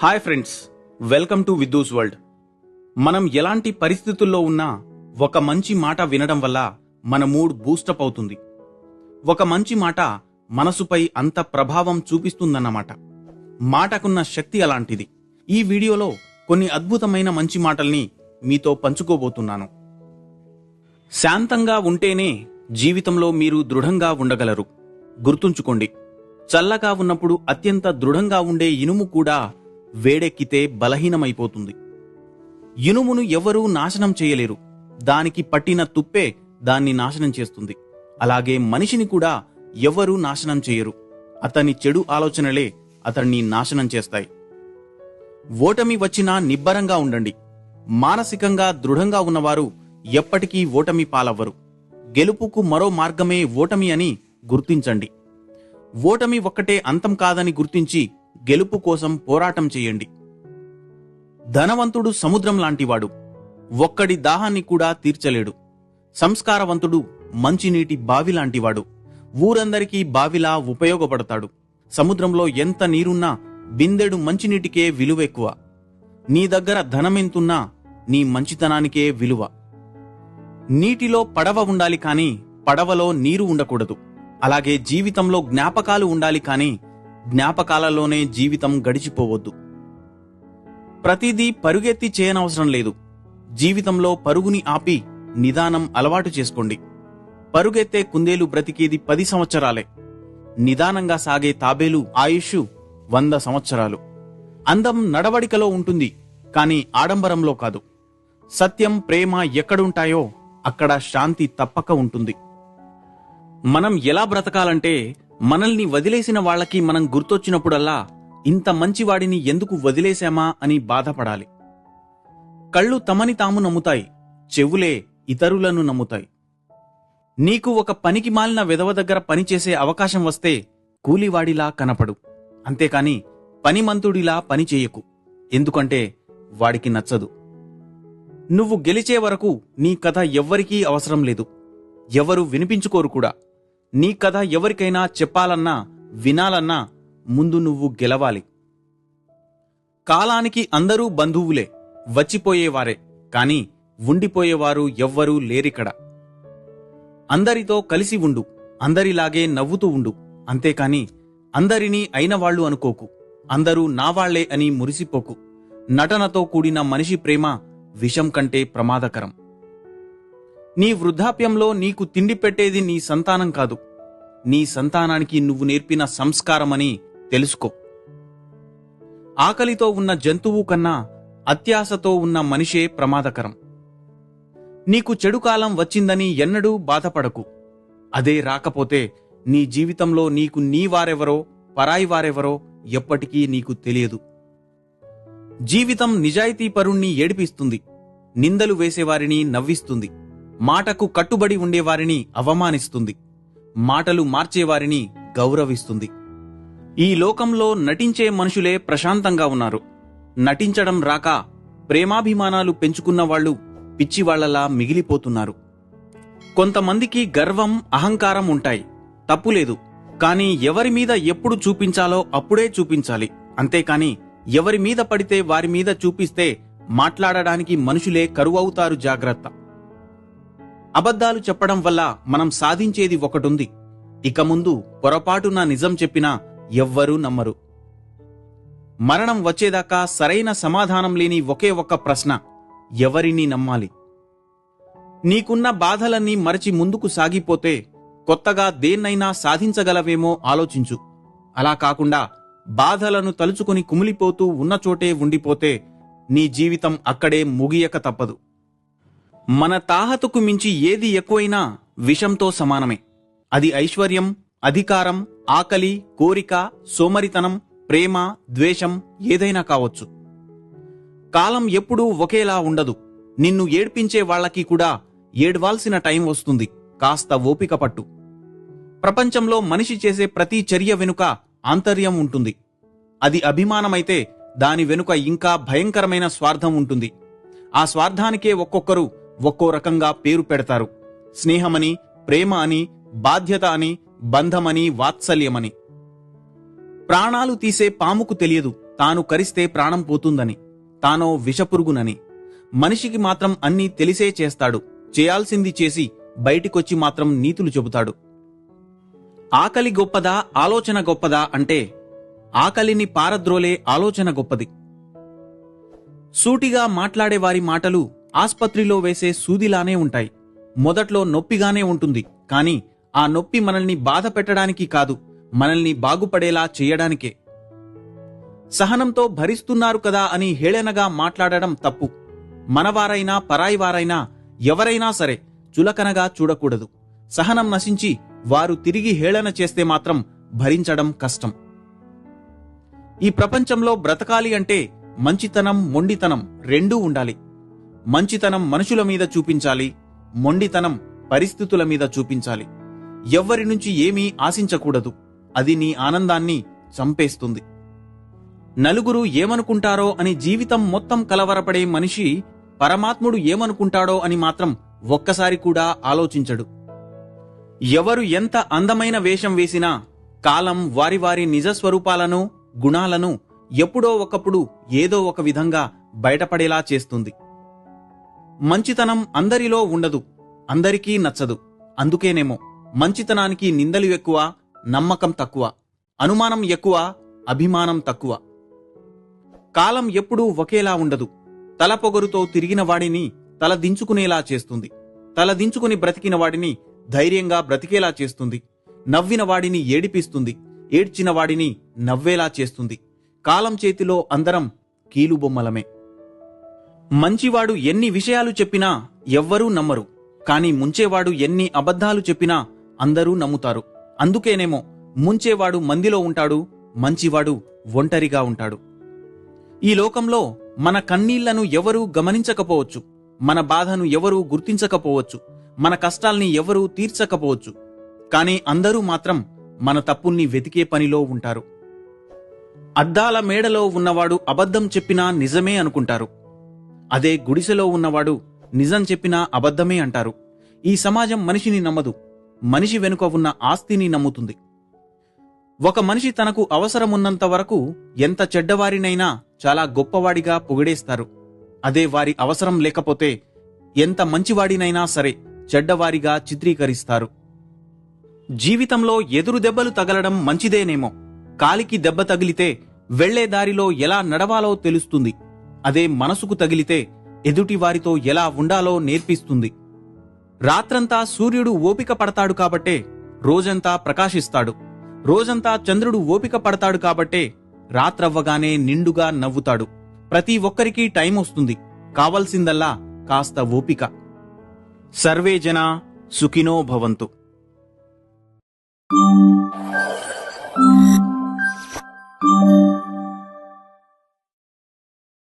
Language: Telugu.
Hi friends, welcome to Viddu's world. మనం ఎలాంటి పరిస్థితుల్లో ఉన్నా ఒక మంచి మాట వినడం వల్ల మన మూడ్ బూస్టప్ అవుతుంది. ఒక మంచి మాట మనసుపై అంత ప్రభావం చూపిస్తుందన్నమాట. మాటకున్న శక్తి అలాంటిది. ఈ వీడియోలో కొన్ని అద్భుతమైన మంచి మాటల్ని మీతో పంచుకోబోతున్నాను. శాంతంగా ఉంటేనే జీవితంలో మీరు దృఢంగా ఉండగలరు. గుర్తుంచుకోండి, చల్లగా ఉన్నప్పుడు అత్యంత దృఢంగా ఉండే ఇనుము కూడా వేడెక్కితే బలహీనమైపోతుంది. ఇనుమును ఎవరూ నాశనం చేయలేరు, దానికి పట్టిన తుప్పే దాన్ని నాశనం చేస్తుంది. అలాగే మనిషిని కూడా ఎవరూ నాశనం చేయరు, అతని చెడు ఆలోచనలే అతన్ని నాశనం చేస్తాయి. ఓటమి వచ్చినా నిబ్బరంగా ఉండండి. మానసికంగా దృఢంగా ఉన్నవారు ఎప్పటికీ ఓటమి పాలవ్వరు. గెలుపుకు మరో మార్గమే ఓటమి అని గుర్తించండి. ఓటమి ఒక్కటే అంతం కాదని గుర్తించి గెలుపు కోసం పోరాటం చేయండి. ధనవంతుడు సముద్రం లాంటివాడు, ఒక్కడి దాహాన్ని కూడా తీర్చలేడు. సంస్కారవంతుడు మంచినీటి బావి లాంటివాడు, ఊరందరికీ బావిలా ఉపయోగపడతాడు. సముద్రంలో ఎంత నీరున్నా బిందెడు మంచినీటికే విలువ ఎక్కువ. నీ దగ్గర ధనమెంతున్నా నీ మంచితనానికే విలువ. నీటిలో పడవ ఉండాలి కాని పడవలో నీరు ఉండకూడదు. అలాగే జీవితంలో జ్ఞాపకాలు ఉండాలి కాని జ్ఞాపకాలలోనే జీవితం గడిచిపోవద్దు. ప్రతిదీ పరుగెత్తి చేయనవసరం లేదు. జీవితంలో పరుగుని ఆపి నిదానం అలవాటు చేసుకోండి. పరుగెత్తే కుందేలు బ్రతికేది 10 సంవత్సరాలే. నిదానంగా సాగే తాబేలు ఆయుష్ 100 సంవత్సరాలు. అందం నడవడికలో ఉంటుంది, కాని ఆడంబరంలో కాదు. సత్యం, ప్రేమ ఎక్కడుంటాయో అక్కడ శాంతి తప్పక ఉంటుంది. మనం ఎలా బ్రతకాలంటే, మనల్ని వదిలేసిన వాళ్లకి మనం గుర్తొచ్చినప్పుడల్లా ఇంత మంచివాడిని ఎందుకు వదిలేశామా అని బాధపడాలి. కళ్ళు తమని తాము నమ్ముతాయి, చెవులే ఇతరులను నమ్ముతాయి. నీకు ఒక పనికి మాలిన వెధవ దగ్గర పనిచేసే అవకాశం వస్తే కూలివాడిలా కనపడు, అంతేకాని పనిమంతుడిలా పనిచేయకు. ఎందుకంటే వాడికి నచ్చదు. నువ్వు గెలిచే వరకు నీ కథ ఎవ్వరికీ అవసరం లేదు, ఎవరు వినిపించుకోరు కూడా. నీ కథ ఎవరికైనా చెప్పాలన్నా వినాలన్నా ముందు నువ్వు గెలవాలి. కాలానికి అందరూ బంధువులే, వచ్చిపోయేవారే, కాని ఉండిపోయేవారు ఎవ్వరూ లేరిక్కడ. అందరితో కలిసి ఉండు, అందరిలాగే నవ్వుతూ ఉండు, అంతేకాని అందరినీ అయినవాళ్లు అనుకోకు. అందరూ నావాళ్లే అని మురిసిపోకు. నటనతో కూడిన మనిషి ప్రేమ విషం కంటే ప్రమాదకరం. నీ వృద్ధాప్యంలో నీకు తిండి పెట్టేది నీ సంతానం కాదు, నీ సంతానానికి నువ్వు నేర్పిన సంస్కారమని తెలుసుకో. ఆకలితో ఉన్న జంతువు కన్నా అత్యాశతో ఉన్న మనిషే ప్రమాదకరం. నీకు చెడు కాలం వచ్చిందని ఎన్నడూ బాధపడకు. అదే రాకపోతే నీ జీవితంలో నీకు నీ వారెవరో పరాయి వారెవరో ఎప్పటికీ నీకు తెలియదు. జీవితం నిజాయితీపరుణ్ణి ఏడిపిస్తుంది, నిందలు వేసేవారిని నవ్విస్తుంది, మాటకు కట్టుబడి ఉండేవారిని అవమానిస్తుంది, మాటలు మార్చేవారిని గౌరవిస్తుంది. ఈ లోకంలో నటించే మనుషులే ప్రశాంతంగా ఉన్నారు. నటించడం రాక ప్రేమాభిమానాలు పెంచుకున్నవాళ్లు పిచ్చివాళ్లలా మిగిలిపోతున్నారు. కొంతమందికి గర్వం, అహంకారం ఉంటాయి, తప్పులేదు. కాని ఎవరి మీద ఎప్పుడు చూపించాలో అప్పుడే చూపించాలి, అంతేకాని ఎవరి మీద పడితే వారి మీద చూపిస్తే మాట్లాడడానికి మనుషులే కరువవుతారు. జాగ్రత్త. అబద్ధాలు చెప్పడం వల్ల మనం సాధించేది ఒకటుంది. ఇక ముందు పొరపాటున నిజం చెప్పినా ఎవ్వరూ నమ్మరు. మరణం వచ్చేదాకా సరైన సమాధానం లేని ఒకే ఒక్క ప్రశ్న: ఎవరిని నమ్మాలి? నీకున్న బాధలన్నీ మరచి ముందుకు సాగిపోతే కొత్తగా దేన్నైనా సాధించగలవేమో ఆలోచించు. అలా కాకుండా బాధలను తలుచుకుని కుమిలిపోతూ ఉన్నచోటే ఉండిపోతే నీ జీవితం అక్కడే ముగియక తప్పదు. మన తాహతుకు మించి ఏది ఎక్కువైనా విషంతో సమానమే. అది ఐశ్వర్యం, అధికారం, ఆకలి, కోరిక, సోమరితనం, ప్రేమ, ద్వేషం ఏదైనా కావచ్చు. కాలం ఎప్పుడూ ఒకేలా ఉండదు. నిన్ను ఏడ్పించే వాళ్లకి కూడా ఏడ్వాల్సిన టైం వస్తుంది. కాస్త ఓపిక పట్టు. ప్రపంచంలో మనిషి చేసే ప్రతి చర్య వెనుక ఆంతర్యం ఉంటుంది. అది అభిమానమైతే దాని వెనుక ఇంకా భయంకరమైన స్వార్థం ఉంటుంది. ఆ స్వార్థానికే ఒక్కొక్కరు ఒక్కో రకంగా పేరు పెడతారు. స్నేహమని, ప్రేమ అని, బాధ్యత అని, బంధమని, వాత్సల్యమని. ప్రాణాలు తీసే పాముకు తెలియదు తాను కరిస్తే ప్రాణం పోతుందని, తానో విషపురుగునని. మనిషికి మాత్రం అన్నీ తెలిసే చేస్తాడు. చేయాల్సింది చేసి బయటికొచ్చి మాత్రం నీతులు చెబుతాడు. ఆకలి గొప్పదా, ఆలోచన గొప్పదా అంటే ఆకలిని పారద్రోలే ఆలోచన గొప్పది. సూటిగా మాట్లాడేవారి మాటలు ఆస్పత్రిలో వేసే సూదిలానే ఉంటాయి. మొదట్లో నొప్పిగానే ఉంటుంది, కాని ఆ నొప్పి మనల్ని బాధ పెట్టడానికి కాదు, మనల్ని బాగుపడేలా చేయడానికే. సహనంతో భరిస్తున్నారు కదా అని హేళనగా మాట్లాడడం తప్పు. మనవారైనా పరాయివారైనా ఎవరైనా సరే చులకనగా చూడకూడదు. సహనం నశించి వారు తిరిగి హేళన చేస్తే మాత్రం భరించడం కష్టం. ఈ ప్రపంచంలో బ్రతకాలి అంటే మంచితనం, మొండితనం రెండూ ఉండాలి. మంచితనం మనుషుల మీద చూపించాలి, మొండితనం పరిస్థితుల మీద చూపించాలి. ఎవ్వరి నుంచి ఏమీ ఆశించకూడదు. అది నీ ఆనందాన్ని చంపేస్తుంది. నలుగురు ఏమనుకుంటారో అని జీవితం మొత్తం కలవరపడే మనిషి పరమాత్ముడు ఏమనుకుంటాడో అని మాత్రం ఒక్కసారి కూడా ఆలోచించడు. ఎవరు ఎంత అందమైన వేషం వేసినా కాలం వారి వారి నిజస్వరూపాలను, గుణాలను ఎప్పుడో ఒకప్పుడు ఏదో ఒక విధంగా బయటపడేలా చేస్తుంది. మంచితనం అందరిలో ఉండదు, అందరికీ నచ్చదు. అందుకేనేమో మంచితనానికి నిందలు ఎక్కువ, నమ్మకం తక్కువ, అనుమానం ఎక్కువ, అభిమానం తక్కువ. కాలం ఎప్పుడూ ఒకేలా ఉండదు. తల పొగరుతో తిరిగిన వాడిని తల దించుకునేలా చేస్తుంది. తల దించుకుని బ్రతికిన వాడిని ధైర్యంగా బ్రతికేలా చేస్తుంది. నవ్విన వాడిని ఏడిపిస్తుంది. ఏడ్చిన వాడిని నవ్వేలా చేస్తుంది. కాలం చేతిలో అందరం కీలుబొమ్మలమే. మంచివాడు ఎన్ని విషయాలు చెప్పినా ఎవ్వరూ నమ్మరు. కాని ముంచేవాడు ఎన్ని అబద్ధాలు చెప్పినా అందరూ నమ్ముతారు. అందుకేనేమో ముంచేవాడు మందిలో ఉంటాడు, మంచివాడు ఒంటరిగా ఉంటాడు. ఈ లోకంలో మన కన్నీళ్లను ఎవరూ గమనించకపోవచ్చు, మన బాధను ఎవరూ గుర్తించకపోవచ్చు, మన కష్టాల్ని ఎవరూ తీర్చకపోవచ్చు. కాని అందరూ మాత్రం మన తప్పుల్ని వెతికే పనిలో ఉంటారు. అద్దాల మేడలో ఉన్నవాడు అబద్ధం చెప్పినా నిజమే అనుకుంటారు. అదే గుడిసెలో ఉన్నవాడు నిజం చెప్పినా అబద్ధమే అంటారు. ఈ సమాజం మనిషిని నమ్మదు, మనిషి వెనుక ఉన్న ఆస్తిని నమ్ముతుంది. ఒక మనిషి తనకు అవసరమున్నంత వరకు ఎంత చెడ్డవారినైనా చాలా గొప్పవాడిగా పొగిడేస్తారు. అదే వారి అవసరం లేకపోతే ఎంత మంచివాడినైనా సరే చెడ్డవారిగా చిత్రీకరిస్తారు. జీవితంలో ఎదురు దెబ్బలు తగలడం మంచిదేనేమో. కాలికి దెబ్బ తగిలితే వెళ్లే దారిలో ఎలా నడవాలో తెలుస్తుంది. అదే మనసుకు తగిలితే ఎదుటివారితో ఎలా ఉండాలో నేర్పిస్తుంది. రాత్రంతా సూర్యుడు ఓపిక పడతాడు కాబట్టే రోజంతా ప్రకాశిస్తాడు. రోజంతా చంద్రుడు ఓపిక పడతాడు కాబట్టే రాత్రవ్వగానే నిండుగా నవ్వుతాడు. ప్రతి ఒక్కరికీ టైం వస్తుంది. కావలసిందల్లా కాస్త ఓపిక. సర్వే జనా సుఖినో భవంతు.